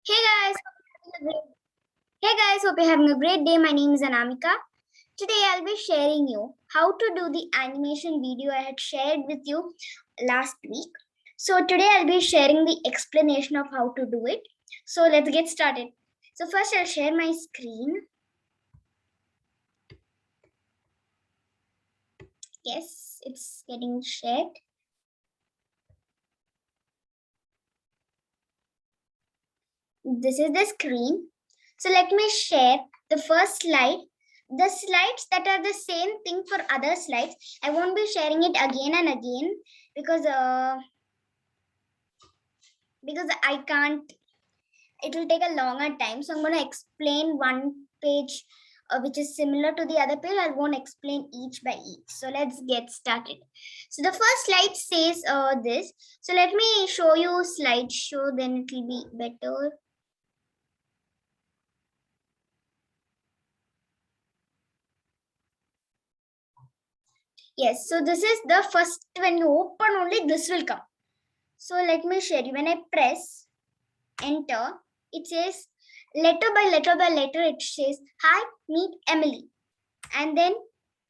Hey guys, hey guys, hope you're having a great day. My name is Anamika. Today I'll be sharing you how to do the animation video I had shared with you last week. So today I'll be sharing the explanation of how to do it. So let's get started. So first I'll share my screen. Yes, it's getting shared. This is the screen. So let me share the first slide. The slides that are the same thing for other slides, I won't be sharing it again and again because I can't, it will take a longer time. So I'm going to explain one page which is similar to the other page. I won't explain each by each. So let's get started. So the first slide says this. So let me show you slideshow, then it will be better. Yes, so this is the first, when you open only this will come. So let me share you. When I press enter, it says letter by letter by letter, it says, hi, meet Emily. And then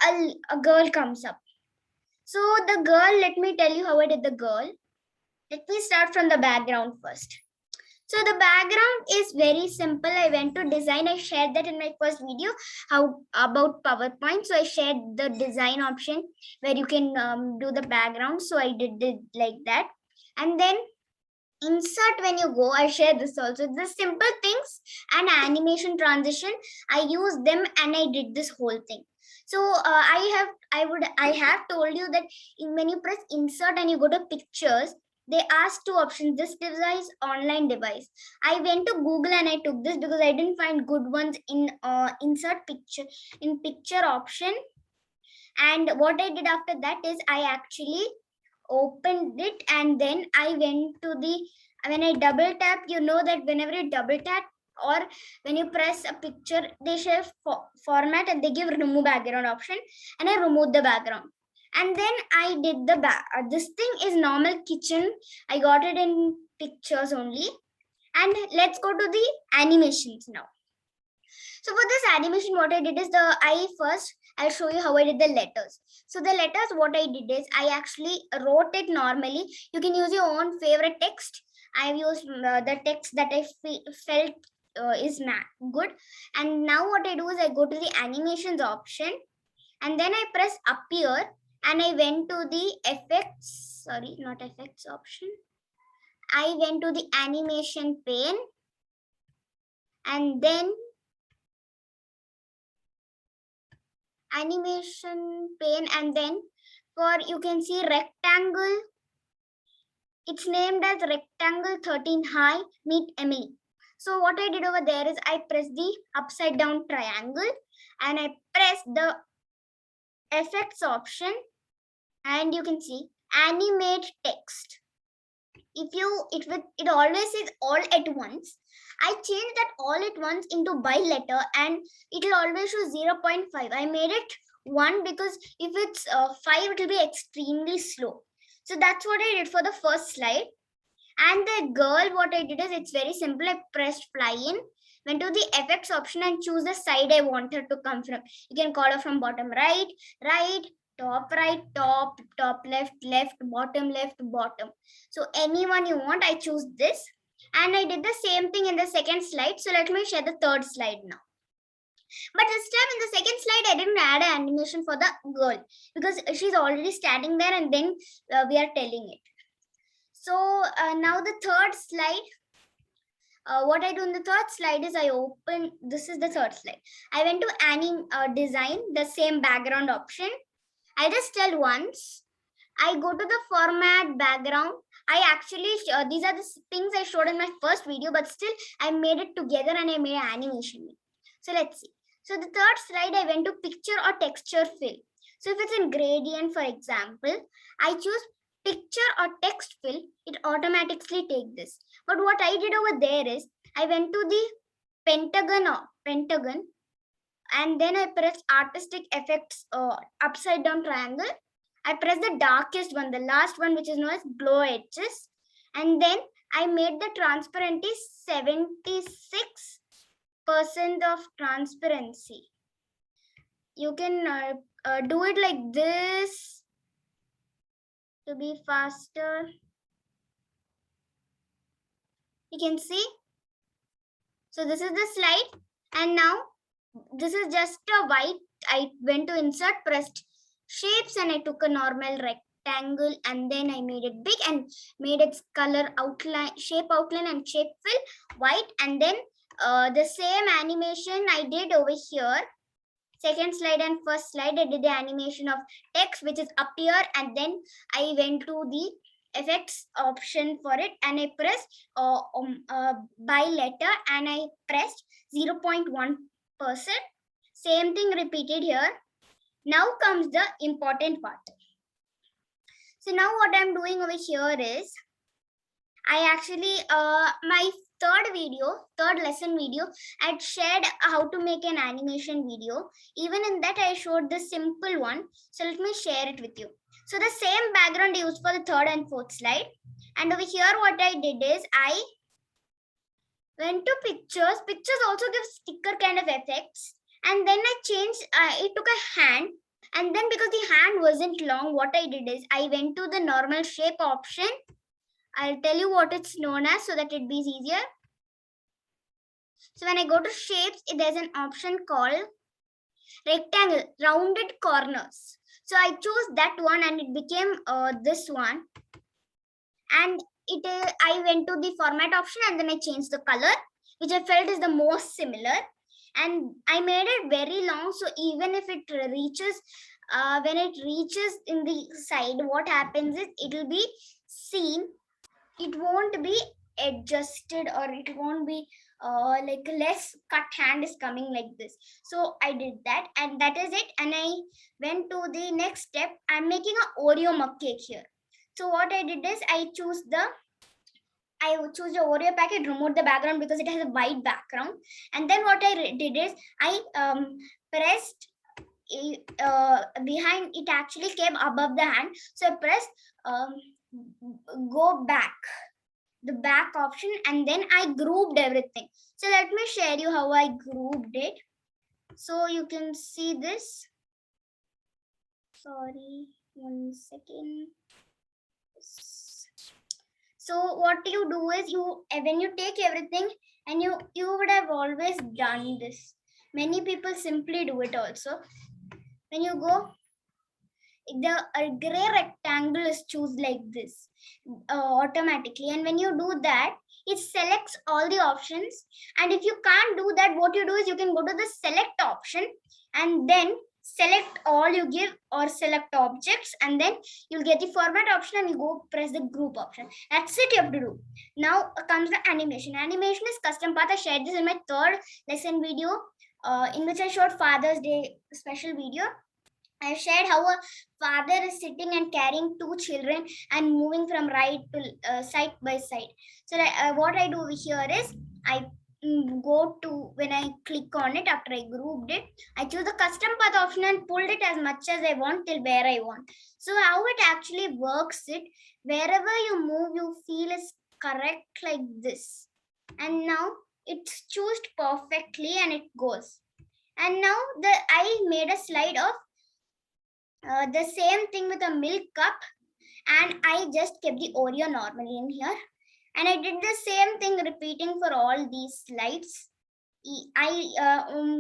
a girl comes up. So the girl, let me tell you how I did the girl. Let me start from the background first. So the background is very simple. I went to design. I shared that in my first video, how about PowerPoint. So I shared the design option where you can do the background. So I did it like that. And then insert, when you go, I share this also. The simple things and animation transition, I use them and I did this whole thing. So I have told you that when you press insert and you go to pictures, they ask two options: this device, online device. I went to Google and I took this because I didn't find good ones in insert picture, in picture option. And what I did after that is I actually opened it, and then I went to the, when I double tap, you know that whenever you double tap or when you press a picture, they share format and they give remove background option, and I removed the background. And then I did the back. This thing is normal kitchen. I got it in pictures only. And let's go to the animations now. So for this animation, what I did is I'll show you how I did the letters. So the letters, what I did is I actually wrote it normally. You can use your own favorite text. I've used the text that I felt is good. And now what I do is I go to the animations option, and then I press appear, and I went to the effects, sorry, not effects option. I went to the animation pane, and then animation pane, and then for, you can see rectangle, it's named as rectangle 13 high meet Emily. So what I did over there is I pressed the upside down triangle and I pressed the effects option, and you can see animate text. If you it always says all at once. I changed that all at once into by letter, and it will always show 0.5. I made it 1 because if it's 5, it will be extremely slow. So that's what I did for the first slide. And the girl, what I did is, it's very simple. I pressed fly in, went to the effects option and choose the side I wanted to come from. You can call her from bottom right, right, top left, bottom left, bottom. So anyone you want, I choose this. And I did the same thing in the second slide. So let me share the third slide now. But this time in the second slide, I didn't add an animation for the girl because she's already standing there, and then we are telling it. So now the third slide, what I do in the third slide is I open, this is the third slide. I went to design, the same background option. I just tell once. I go to the format background. I actually, these are the things I showed in my first video, but still I made it together and I made an animation. So let's see. So the third slide, I went to picture or texture fill. So if it's in gradient, for example, I choose picture or text fill, it automatically take this. But what I did over there is I went to the pentagon, and then I pressed artistic effects upside down triangle. I press the darkest one, the last one, which is known as glow edges, and then I made the transparency 76% of transparency. You can do it like this to be faster. You can see. So this is the slide, and now this is just a white. I went to insert, pressed shapes, and I took a normal rectangle, and then I made it big and made its color outline, shape outline, and shape fill white. And then the same animation I did over here. Second slide and first slide, I did the animation of text, which is up here, and then I went to the effects option for it, and I pressed by letter, and I pressed 0.1%. Same thing repeated here. Now comes the important part. So now what I'm doing over here is, I actually my third lesson video, I'd shared how to make an animation video. Even in that, I showed the simple one. So let me share it with you. So the same background I used for the third and fourth slide. And over here, what I did is I went to pictures. Pictures also give sticker kind of effects. And then I changed, it took a hand. And then because the hand wasn't long, what I did is I went to the normal shape option. I'll tell you what it's known as so that it be easier. So when I go to shapes, there's an option called rectangle, rounded corners. So I chose that one, and it became this one. And I went to the format option, and then I changed the color, which I felt is the most similar. And I made it very long, so even if it reaches, when it reaches in the side, what happens is it will be seen. It won't be adjusted, or it won't be like less cut hand is coming like this. So I did that, and that is it. And I went to the next step. I'm making a Oreo mug cake here. So what I did is I choose the Oreo packet, removed the background because it has a white background. And then what I did is I pressed behind, it actually came above the hand. So I pressed go back, the back option, and then I grouped everything. So let me share you how I grouped it. So you can see this. Sorry, 1 second. So what you do is when you take everything, and you would have always done this. Many people simply do it also. When you go, the gray rectangle is choose like this automatically, and when you do that, it selects all the options. And if you can't do that, what you do is you can go to the select option, and then select all you give, or select objects, and then you'll get the format option, and you go press the group option. That's it you have to do. Now comes the animation. Animation is custom path. I shared this in my third lesson video, in which I showed Father's Day special video. I shared how a father is sitting and carrying two children and moving from right to side by side. So what I do here is I go to, when I click on it, after I grouped it, I choose the custom path option and pulled it as much as I want till where I want. So how it actually works, it wherever you move, you feel is correct like this. And now it's chosen perfectly, and it goes. And now I made a slide of the same thing with a milk cup, and I just kept the Oreo normally in here, and I did the same thing repeating for all these slides. I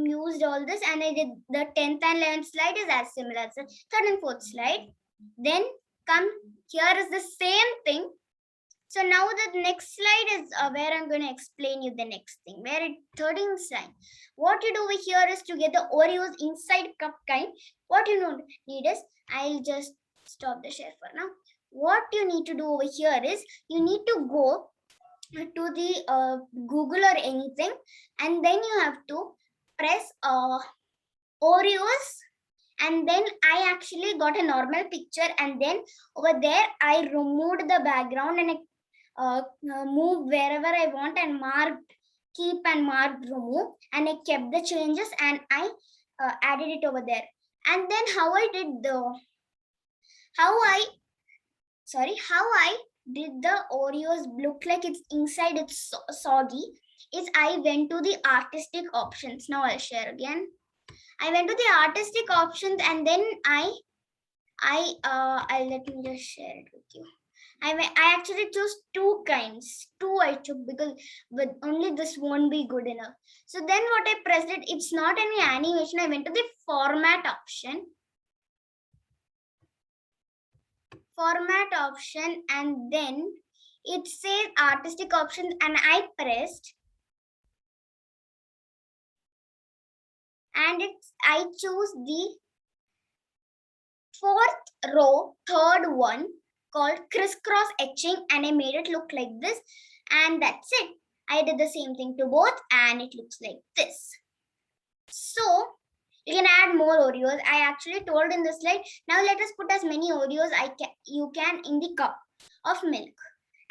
used all this, and I did the 10th and 11th slide is as similar as the third and fourth slide. Then come here is the same thing. So now the next slide is where I'm going to explain you the next thing. Where it 13th slide. What you do over here is to get the Oreos inside cup kind. What you need is, I'll just stop the share for now. What you need to do over here is you need to go to the Google or anything, and then you have to press Oreos, and then I actually got a normal picture, and then over there I removed the background, and I move wherever I want, and marked keep and marked remove, and I kept the changes, and I added it over there. And then how I did the Oreos look like it's inside it's soggy is I went to the artistic options. Now I'll share again. I went to the artistic options and then I let me just share it with you. I actually chose two kinds. Two I took because with only this won't be good enough. So then what I pressed it, it's not any animation. I went to the format option. Format option and then it says artistic options and I pressed and I choose the fourth row, third one called crisscross etching and I made it look like this and that's it. I did the same thing to both and it looks like this. So you can add more Oreos. I actually told in the slide, now let us put as many Oreos you can in the cup of milk.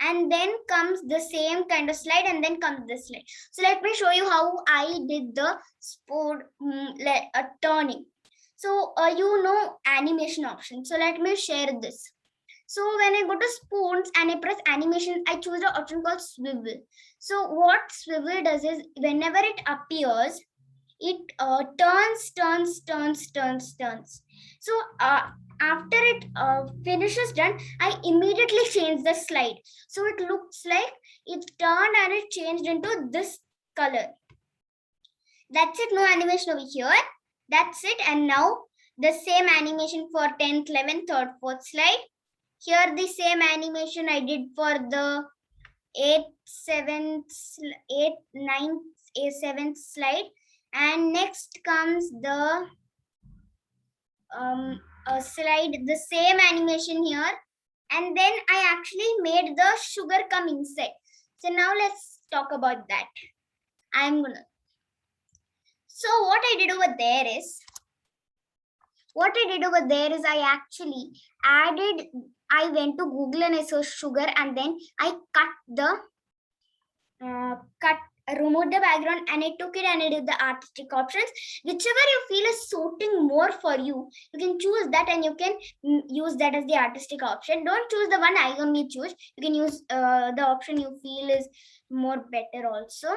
And then comes the same kind of slide and then comes this slide. So let me show you how I did the spoon turning. So you know animation option. So let me share this. So when I go to spoons and I press animation, I choose the option called swivel. So what swivel does is whenever it appears, it turns. So after it finishes done, I immediately change the slide. So it looks like it turned and it changed into this color. That's it, no animation over here. That's it. And now the same animation for 10th, 11th, 3rd, 4th slide. Here the same animation I did for the 8th, 9th, 7th slide. And next comes the slide, the same animation here. And then I actually made the sugar come inside. So now let's talk about that. So what I did over there is, I actually went to Google and I searched sugar and then I removed the background and I took it and I did the artistic options. Whichever you feel is suiting more for you, you can choose that and you can use that as the artistic option. Don't choose the one I only choose. You can use the option you feel is more better also.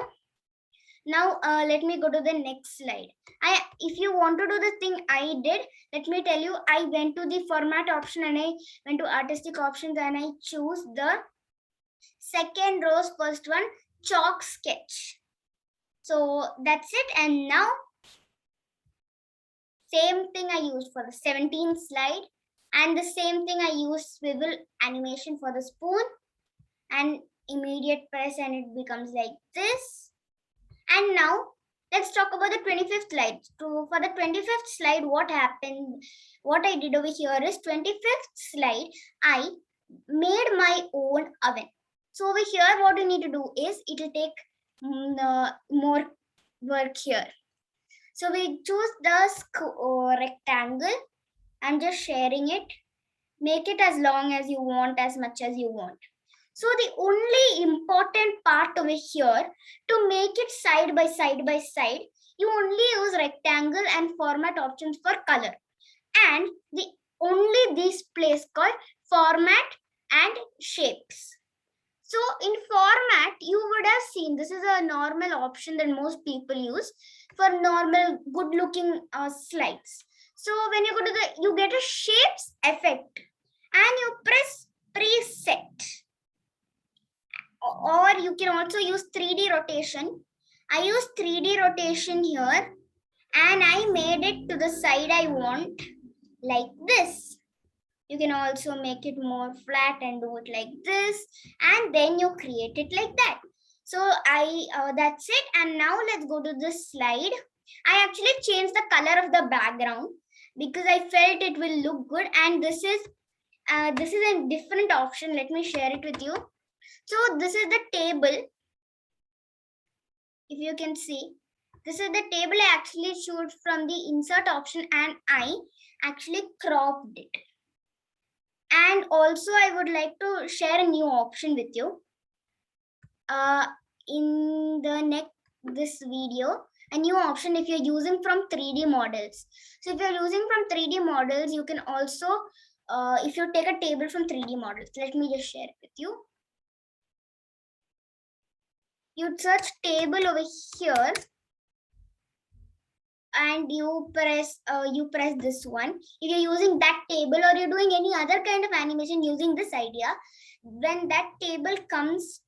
Now let me go to the next slide. If you want to do the thing I did, let me tell you, I went to the format option and I went to artistic options and I choose the second row's first one, chalk sketch. So that's it. And now same thing I used for the 17th slide and the same thing I used swivel animation for the spoon and immediate press and it becomes like this. And now let's talk about the 25th slide. For the 25th slide, what happened, what I did over here is 25th slide, I made my own oven. So over here, what you need to do is, it will take more work here. So we choose the rectangle. I'm just sharing it. Make it as long as you want, as much as you want. So the only important part over here, to make it side by side, you only use rectangle and format options for color. And only this place called format and shapes. So in format, you would have seen this is a normal option that most people use for normal good looking slides. So when you go to you get a shapes effect and you press preset. Or you can also use 3D rotation. I use 3D rotation here and I made it to the side I want like this. You can also make it more flat and do it like this and then you create it like that. So that's it. And now let's go to this slide. I actually changed the color of the background because I felt it will look good, and this is a different option. Let me share it with you. So this is the table. If you can see, this is the table I actually showed from the insert option and I actually cropped it. And also I would like to share a new option with you. In the this video, a new option if you're using from 3D models. So if you're using from 3D models, you can also if you take a table from 3D models, let me just share it with you. You search table over here and you press this one. If you're using that table or you're doing any other kind of animation using this idea, when that table comes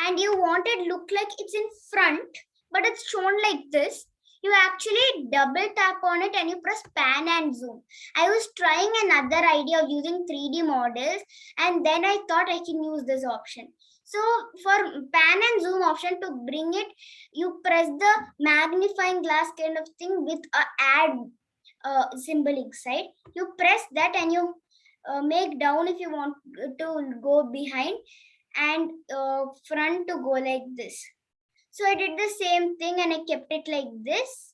and you want it look like it's in front, but it's shown like this, you actually double tap on it and you press pan and zoom. I was trying another idea of using 3D models and then I thought I can use this option. So for pan and zoom option, to bring it, you press the magnifying glass kind of thing with a add symbol inside. You press that and you make down if you want to go behind, and front to go like this. So I did the same thing and I kept it like this,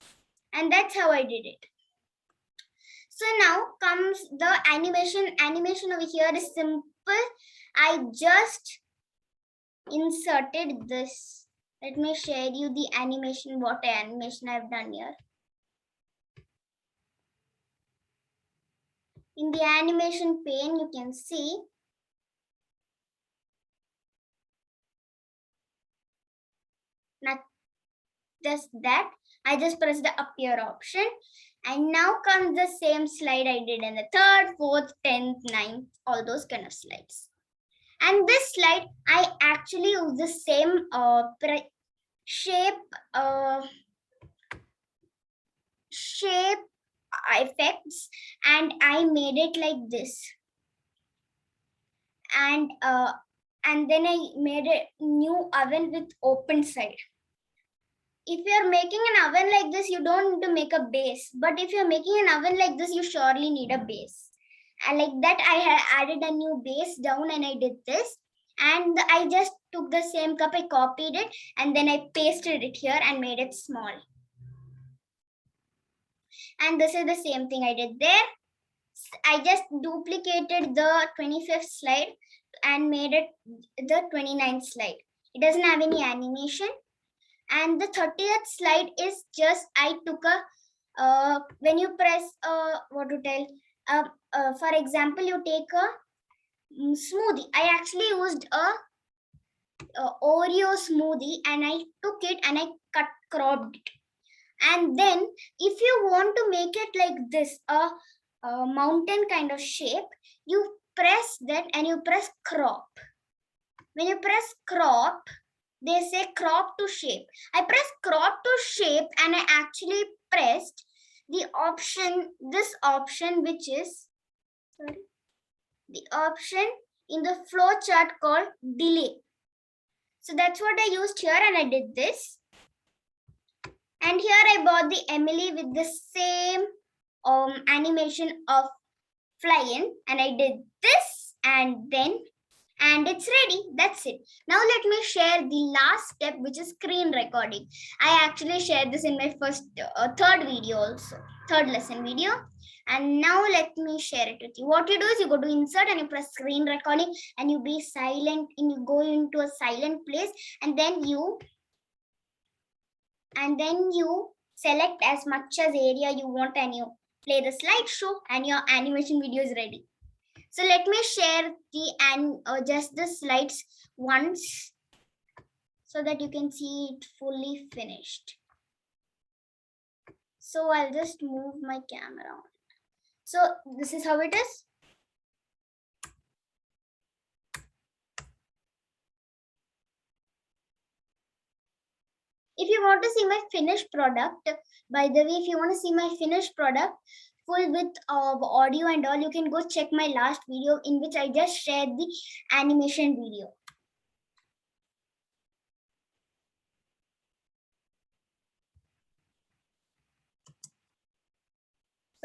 and that's how I did it. So now comes the animation. Animation over here is simple. I just inserted this. Let me share you the animation, what animation I've done here. In the animation pane, you can see not just that. I just press the appear option, and now comes the same slide I did in the 3rd, 4th, 10th, 9th, all those kind of slides. And this slide, I actually use the same shape effects, and I made it like this. And then I made a new oven with open side. If you're making an oven like this, you don't need to make a base. But if you're making an oven like this, you surely need a base. And like that, I added a new base down and I did this. And I just took the same cup, I copied it, and then I pasted it here and made it small. And this is the same thing I did there. I just duplicated the 25th slide and made it the 29th slide. It doesn't have any animation. And the 30th slide is just, I took a, when you press, what to tell, for example, you take a smoothie. I actually used a Oreo smoothie and I took it and I cropped it. And then if you want to make it like this, a mountain kind of shape, you press that and you press crop. When you press crop, they say crop to shape. I pressed crop to shape and I actually pressed the option, this option, which is, the option in the flow chart called delay. So that's what I used here and I did this. And here I bought the Emily with the same animation of flying, and I did this and then, and it's ready. That's it. Now let me share the last step, which is screen recording. I actually shared this in my third video also, third lesson video. And now let me share it with you. What you do is you go to insert and you press screen recording and you be silent and you go into a silent place, and then you select as much as area you want and you play the slideshow and your animation video is ready. So let me share just the slides once so that you can see it fully finished. So I'll just move my camera on. So this is how it is. If you want to see my finished product, by the way, if you want to see my finished product full with audio and all, you can go check my last video in which I just shared the animation video.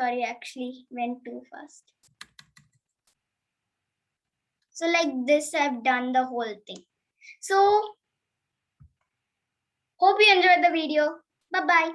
Sorry, actually went too fast. So like this, I've done the whole thing. So hope you enjoyed the video. Bye-bye.